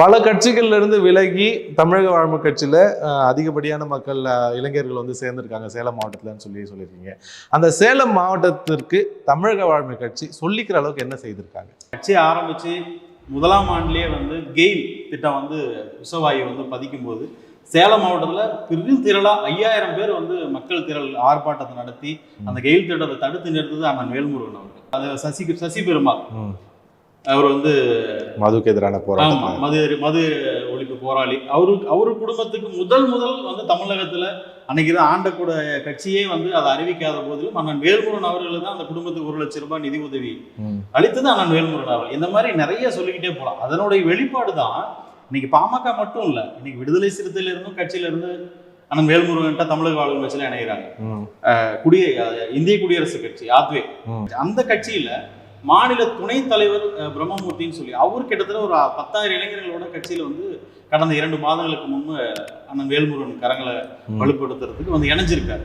பல கட்சிகள்ல இருந்து விலகி தமிழக வாழ்மை கட்சியில அதிகப்படியான மக்கள் இளைஞர்கள் வந்து சேர்ந்திருக்காங்க சேலம் மாவட்டத்துலன்னு சொல்லியிருக்கீங்க. அந்த சேலம் மாவட்டத்திற்கு தமிழக வாழ்மை கட்சி சொல்லிக்கிற அளவுக்கு என்ன செய்திருக்காங்க? கட்சி ஆரம்பிச்சு முதலாம் ஆண்டுலேயே வந்து கெயில் திட்டம் வந்து விஷவாயு வந்து பதிக்கும் போது சேலம் மாவட்டத்தில் பெரும் திரளா 5000 பேர் வந்து மக்கள் திரள் ஆர்ப்பாட்டத்தை நடத்தி அந்த கெயில் திட்டத்தை தடுத்து நிறுத்தது அண்ணன் வேல்முருகன் அவர்கள். அது சசி பெருமாள் அவர் வந்து மதுக்கு எதிரான போராட்டம், மது ஒழிப்பு போராளி. அவரு குடும்பத்துக்கு முதல் வந்து தமிழகத்துல அன்னைக்கு தான் ஆண்டக்கூட கட்சியே வந்து அதை அறிவிக்காத போதிலும் அண்ணன் வேல்முருகன் அவர்கள் தான் அந்த குடும்பத்துக்கு 1 லட்சம் ரூபாய் நிதி உதவி அளித்தது அண்ணன் வேல்முருகன் அவர்கள். இந்த மாதிரி நிறைய சொல்லிக்கிட்டே போகலாம். அதனுடைய வெளிப்பாடு தான் இன்னைக்கு பாமக மட்டும் இல்ல, இன்னைக்கு விடுதலை சிறுத்தையில இருந்தும் கட்சியில இருந்து அண்ணன் வேல்முருகன் தமிழக வாழ்வு கட்சியில இணைகிறாங்க. இந்திய குடியரசு கட்சி ஆத்வே, அந்த கட்சியில மாநில துணைத் தலைவர் பிரம்மமூர்த்தின்னு சொல்லி அவர் கிட்டத்தட்ட ஒரு 10,000 இளைஞர்களோட கட்சியில வந்து கடந்த 2 மாதங்களுக்கு முன்பு அண்ணன் வேல்முருகன் கரங்களை வலுப்படுத்துறதுக்கு வந்து இணைஞ்சிருக்காரு.